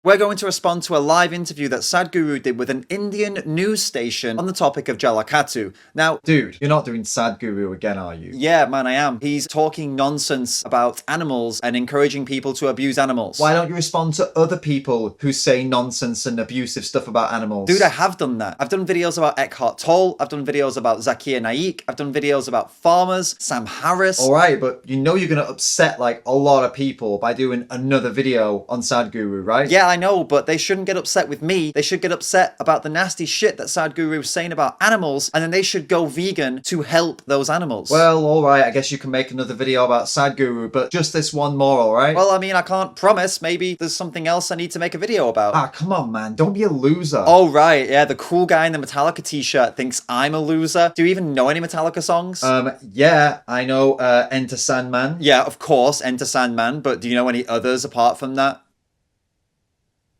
We're going to respond to a live interview that Sadhguru did with an Indian news station on the topic of Jallikattu. Now, dude, you're not doing Sadhguru again, are you? Yeah, man, I am. He's talking nonsense about animals and encouraging people to abuse animals. Why don't you respond to other people who say nonsense and abusive stuff about animals? Dude, I have done that. I've done videos about Eckhart Tolle. I've done videos about Zakir Naik. I've done videos about farmers, Sam Harris. Alright, but you know you're going to upset like a lot of people by doing another video on Sadhguru, right? Yeah, I know, but they shouldn't get upset with me. They should get upset about the nasty shit that Sadhguru was saying about animals, and then they should go vegan to help those animals. Well, alright, I guess you can make another video about Sadhguru, but just this one more, alright? Well, I mean, I can't promise. Maybe there's something else I need to make a video about. Ah, come on, man. Don't be a loser. Oh, right. Yeah, the cool guy in the Metallica t-shirt thinks I'm a loser. Do you even know any Metallica songs? Yeah, I know Enter Sandman. Yeah, of course, Enter Sandman, but do you know any others apart from that?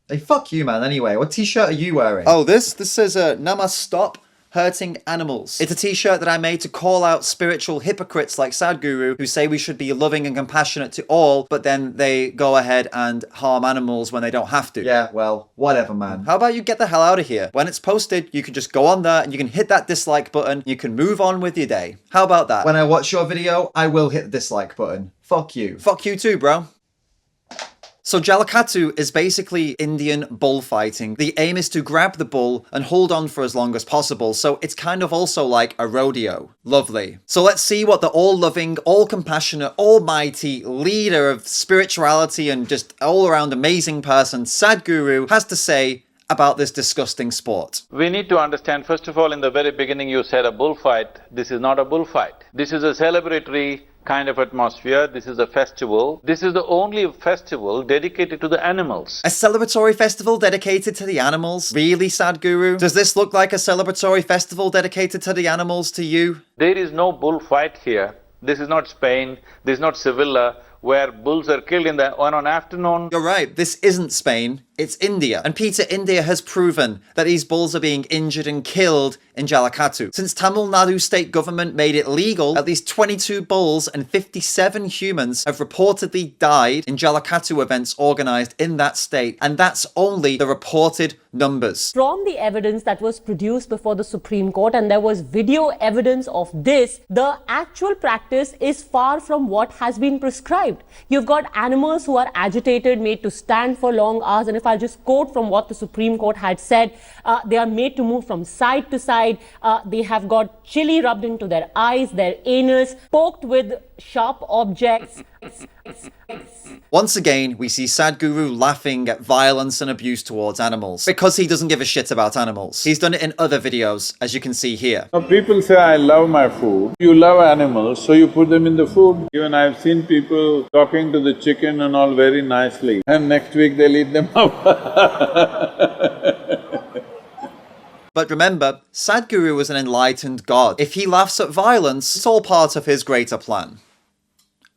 Hey, fuck you, man, anyway. What t-shirt are you wearing? Oh, this says, Nama Stop Hurting Animals. It's a t-shirt that I made to call out spiritual hypocrites like Sadhguru who say we should be loving and compassionate to all, but then they go ahead and harm animals when they don't have to. Yeah, well, whatever, man. How about you get the hell out of here? When it's posted, you can just go on there and you can hit that dislike button. You can move on with your day. How about that? When I watch your video, I will hit the dislike button. Fuck you. Fuck you too, bro. So Jallikattu is basically Indian bullfighting. The aim is to grab the bull and hold on for as long as possible, so it's kind of also like a rodeo. Lovely. So let's see what the all-loving, all-compassionate, almighty leader of spirituality and just all-around amazing person, Sadhguru, has to say about this disgusting sport. We need to understand, first of all, in the very beginning you said a bullfight. This is not a bullfight. This is a celebratory kind of atmosphere. This is a festival. This is the only festival dedicated to the animals. A celebratory festival dedicated to the animals? Really, Sadhguru? Does this look like a celebratory festival dedicated to the animals to you? There is no bullfight here. This is not Spain. This is not Sevilla, where bulls are killed in on an afternoon. You're right, this isn't Spain, it's India. And Peter, India has proven that these bulls are being injured and killed in Jallikattu. Since Tamil Nadu state government made it legal, at least 22 bulls and 57 humans have reportedly died in Jallikattu events organised in that state. And that's only the reported numbers. From the evidence that was produced before the Supreme Court, and there was video evidence of this, the actual practice is far from what has been prescribed. You've got animals who are agitated, made to stand for long hours, and if I'll just quote from what the Supreme Court had said, they are made to move from side to side, they have got chili rubbed into their eyes, their anus, poked with sharp objects. Once again, we see Sadhguru laughing at violence and abuse towards animals, because he doesn't give a shit about animals. He's done it in other videos, as you can see here. Now people say, I love my food. You love animals, so you put them in the food. Even I've seen people talking to the chicken and all very nicely, and next week they'll eat them up. But remember, Sadhguru is an enlightened god. If he laughs at violence, it's all part of his greater plan.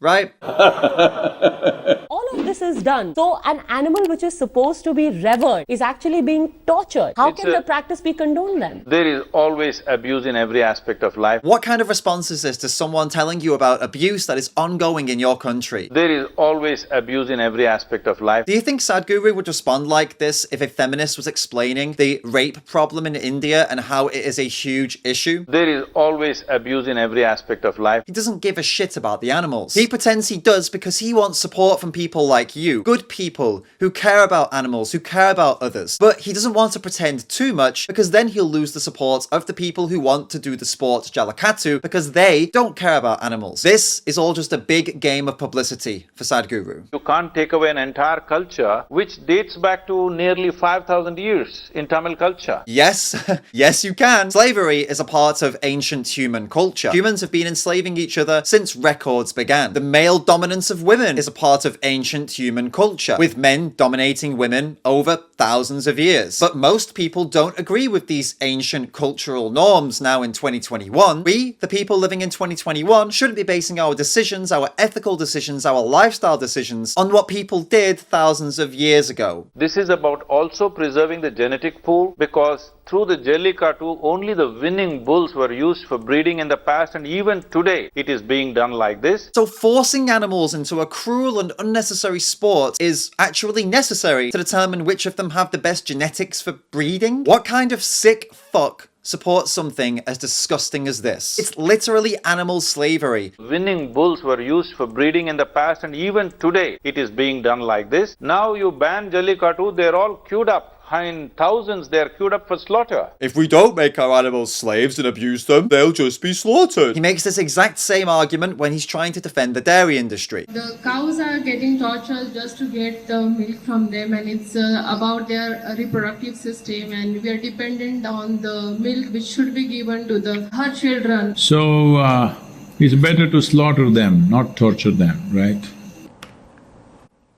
Right? All of this is done. So an animal which is supposed to be revered is actually being tortured. How can the practice be condoned then? There is always abuse in every aspect of life. What kind of response is this to someone telling you about abuse that is ongoing in your country? There is always abuse in every aspect of life. Do you think Sadhguru would respond like this if a feminist was explaining the rape problem in India and how it is a huge issue? There is always abuse in every aspect of life. He doesn't give a shit about the animals. He pretends he does because he wants support from people like you. Good people who care about animals, who care about others. But he doesn't want to pretend too much because then he'll lose the support of the people who want to do the sport Jallikattu because they don't care about animals. This is all just a big game of publicity for Sadhguru. You can't take away an entire culture which dates back to nearly 5,000 years in Tamil culture. Yes, yes you can. Slavery is a part of ancient human culture. Humans have been enslaving each other since records began. The male dominance of women is a part of ancient human culture, with men dominating women over thousands of years. But most people don't agree with these ancient cultural norms now in 2021. We, the people living in 2021, shouldn't be basing our decisions, our ethical decisions, our lifestyle decisions on what people did thousands of years ago. This is about also preserving the genetic pool, because through the Jallikattu, only the winning bulls were used for breeding in the past, and even today it is being done like this. So forcing animals into a cruel and unnecessary sport is actually necessary to determine which of them have the best genetics for breeding? What kind of sick fuck supports something as disgusting as this? It's literally animal slavery. Winning bulls were used for breeding in the past, and even today it is being done like this. Now you ban Jallikattu, they're all queued up. In thousands, they're queued up for slaughter. If we don't make our animals slaves and abuse them, they'll just be slaughtered. He makes this exact same argument when he's trying to defend the dairy industry. The cows are getting tortured just to get the milk from them, and it's about their reproductive system, and we are dependent on the milk which should be given to her children. So, it's better to slaughter them, not torture them, right?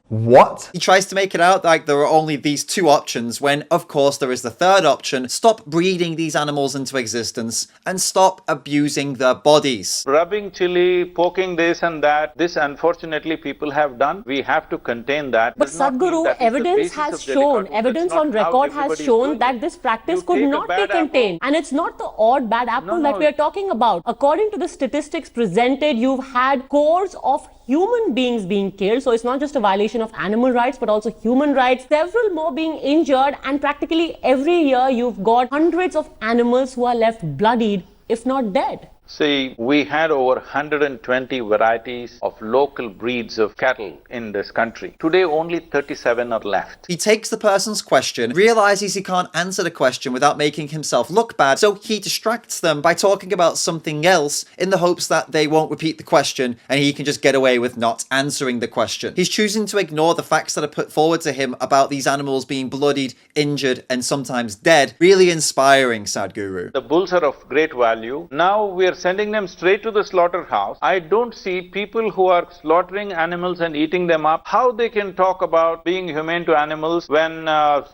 What? He tries to make it out like there are only these two options when, of course, there is the third option. Stop breeding these animals into existence and stop abusing their bodies. Rubbing chili, poking this and that, this unfortunately people have done. We have to contain that. But Sadhguru, evidence has shown, evidence on record has shown that this practice could not be contained. And it's not the odd bad apple that we are talking about. According to the statistics presented, you've had scores of human beings being killed. So it's not just a violation of animal rights, but also human rights. Several more being injured, and practically every year you've got hundreds of animals who are left bloodied, if not dead. See, we had over 120 varieties of local breeds of cattle in this country. Today, only 37 are left. He takes the person's question, realizes he can't answer the question without making himself look bad, so he distracts them by talking about something else in the hopes that they won't repeat the question and he can just get away with not answering the question. He's choosing to ignore the facts that are put forward to him about these animals being bloodied, injured, and sometimes dead. Really inspiring, Sadhguru. The bulls are of great value. Now we are sending them straight to the slaughterhouse. I don't see people who are slaughtering animals and eating them up, how they can talk about being humane to animals when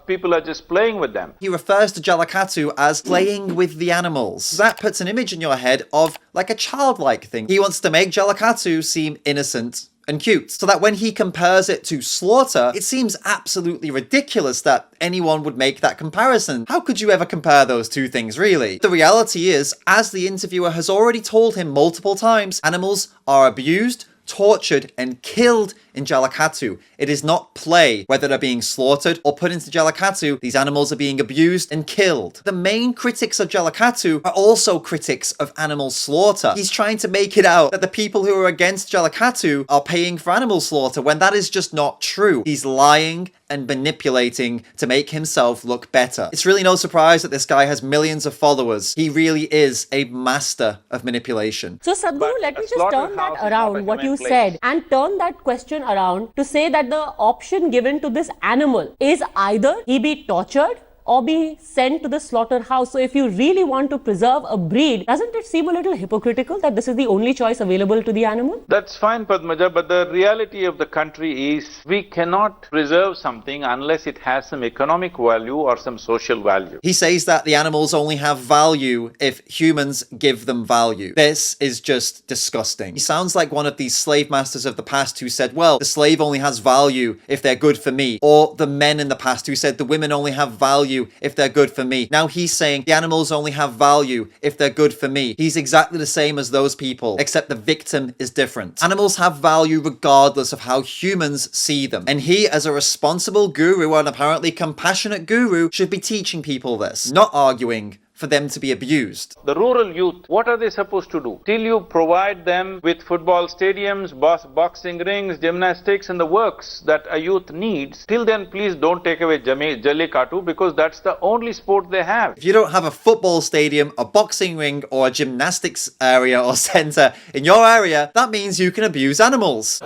people are just playing with them. He refers to Jallikattu as playing with the animals. That puts an image in your head of like a childlike thing. He wants to make Jallikattu seem innocent and cute, so that when he compares it to slaughter, it seems absolutely ridiculous that anyone would make that comparison. How could you ever compare those two things, really? The reality is, as the interviewer has already told him multiple times, animals are abused, tortured, and killed in Jallikattu. It is not play whether they're being slaughtered or put into Jallikattu. These animals are being abused and killed. The main critics of Jallikattu are also critics of animal slaughter. He's trying to make it out that the people who are against Jallikattu are paying for animal slaughter when that is just not true. He's lying and manipulating to make himself look better. It's really no surprise that this guy has millions of followers. He really is a master of manipulation. So Sadhguru, let me just turn that around, what you said, and turn that question around to say that the option given to this animal is either he be tortured or be sent to the slaughterhouse. So if you really want to preserve a breed, doesn't it seem a little hypocritical that this is the only choice available to the animal? That's fine, Padmaja, but the reality of the country is we cannot preserve something unless it has some economic value or some social value. He says that the animals only have value if humans give them value. This is just disgusting. He sounds like one of these slave masters of the past who said, well, the slave only has value if they're good for me. Or the men in the past who said the women only have value if they're good for me. Now he's saying the animals only have value if they're good for me. He's exactly the same as those people, except the victim is different. Animals have value regardless of how humans see them. And he, as a responsible guru and apparently compassionate guru, should be teaching people this, not arguing for them to be abused. The rural youth, what are they supposed to do? Till you provide them with football stadiums, boxing rings, gymnastics and the works that a youth needs, till then please don't take away Jallikattu, because that's the only sport they have. If you don't have a football stadium, a boxing ring or a gymnastics area or centre in your area, that means you can abuse animals.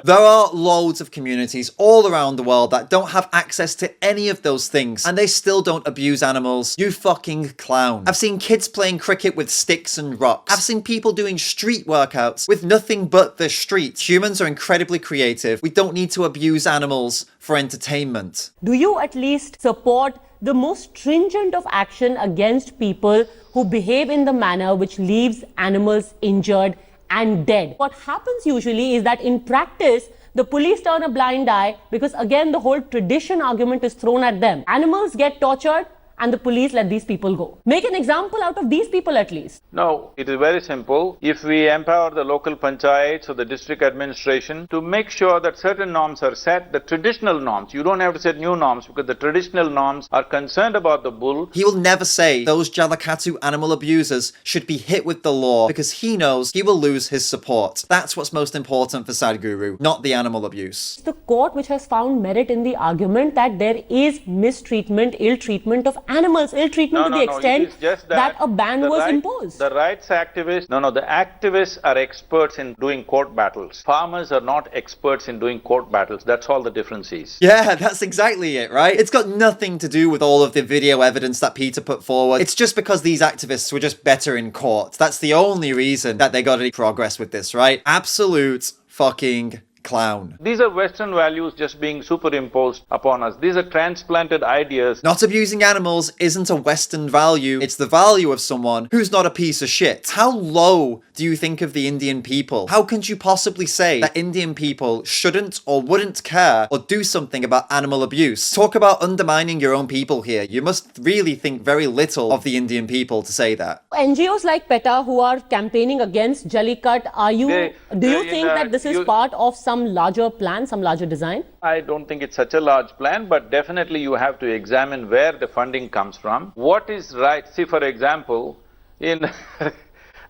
There are loads of communities all around the world that don't have access to any of those things, and they still don't abuse animals. You fucking clown. I've seen kids playing cricket with sticks and rocks. I've seen people doing street workouts with nothing but the street. Humans are incredibly creative. We don't need to abuse animals for entertainment. Do you at least support the most stringent of action against people who behave in the manner which leaves animals injured and dead? What happens usually is that in practice, the police turn a blind eye because again the whole tradition argument is thrown at them. Animals get tortured and the police let these people go. Make an example out of these people at least. No, it is very simple. If we empower the local panchayats or the district administration to make sure that certain norms are set, the traditional norms, you don't have to set new norms because the traditional norms are concerned about the bull. He will never say those Jallikattu animal abusers should be hit with the law because he knows he will lose his support. That's what's most important for Sadhguru, not the animal abuse. The court which has found merit in the argument that there is mistreatment, ill treatment of animals, ill treatment to the extent that a ban was imposed. The rights activists, the activists are experts in doing court battles. Farmers are not experts in doing court battles. That's all the difference is. Yeah, that's exactly it, right? It's got nothing to do with all of the video evidence that Peter put forward. It's just because these activists were just better in court. That's the only reason that they got any progress with this, right? Absolute fucking clown. These are Western values just being superimposed upon us. These are transplanted ideas. Not abusing animals isn't a Western value. It's the value of someone who's not a piece of shit. How low do you think of the Indian people? How can you possibly say that Indian people shouldn't or wouldn't care or do something about animal abuse? Talk about undermining your own people here. You must really think very little of the Indian people to say that. NGOs like PETA who are campaigning against Jallikattu, do you think that this is part of some larger plan, some larger design? I don't think it's such a large plan, but definitely you have to examine where the funding comes from. What is right? See, for example, in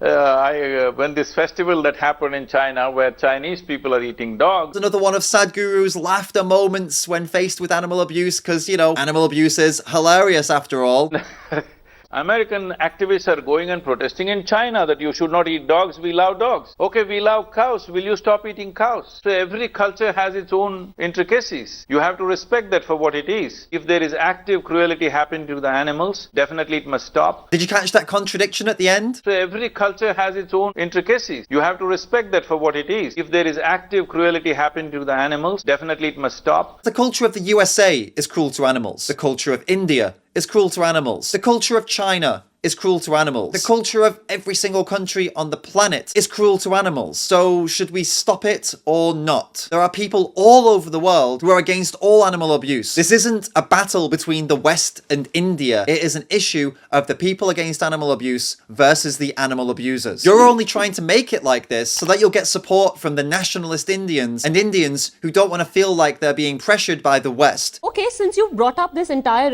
when this festival that happened in China where Chinese people are eating dogs. Another one of Sadhguru's laughter moments when faced with animal abuse, because, animal abuse is hilarious after all. American activists are going and protesting in China that you should not eat dogs, we love dogs. Okay, we love cows, will you stop eating cows? So every culture has its own intricacies. You have to respect that for what it is. If there is active cruelty happening to the animals, definitely it must stop. Did you catch that contradiction at the end? So every culture has its own intricacies. You have to respect that for what it is. If there is active cruelty happening to the animals, definitely it must stop. The culture of the USA is cruel to animals. The culture of India is cruel to animals. The culture of China is cruel to animals. The culture of every single country on the planet is cruel to animals. So should we stop it or not? There are people all over the world who are against all animal abuse. This isn't a battle between the West and India. It is an issue of the people against animal abuse versus the animal abusers. You're only trying to make it like this so that you'll get support from the nationalist Indians and Indians who don't want to feel like they're being pressured by the West. Okay, since you brought up this entire,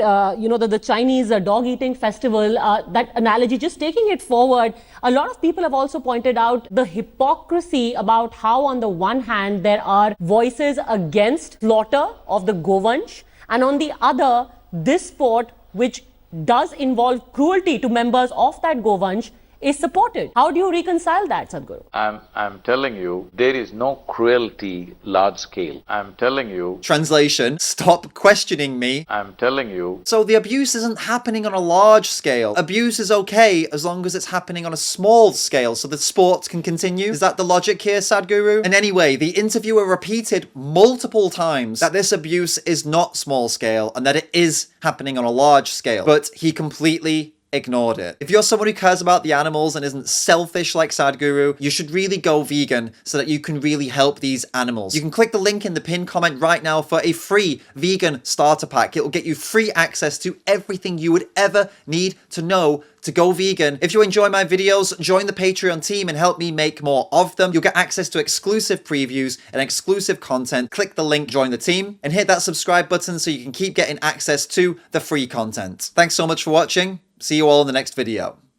the Chinese dog eating festival, that analogy, just taking it forward, a lot of people have also pointed out the hypocrisy about how on the one hand there are voices against slaughter of the Govansh, and on the other, this sport which does involve cruelty to members of that Govansh is supported. How do you reconcile that, Sadhguru? I'm telling you, there is no cruelty large scale. I'm telling you. Translation, stop questioning me. I'm telling you. So the abuse isn't happening on a large scale. Abuse is okay as long as it's happening on a small scale so the sport can continue. Is that the logic here, Sadhguru? And anyway, the interviewer repeated multiple times that this abuse is not small scale and that it is happening on a large scale. But he completely ignored it. If you're someone who cares about the animals and isn't selfish like Sadhguru, you should really go vegan so that you can really help these animals. You can click the link in the pinned comment right now for a free vegan starter pack. It will get you free access to everything you would ever need to know to go vegan. If you enjoy my videos, join the Patreon team and help me make more of them. You'll get access to exclusive previews and exclusive content. Click the link, join the team, and hit that subscribe button so you can keep getting access to the free content. Thanks so much for watching. See you all in the next video.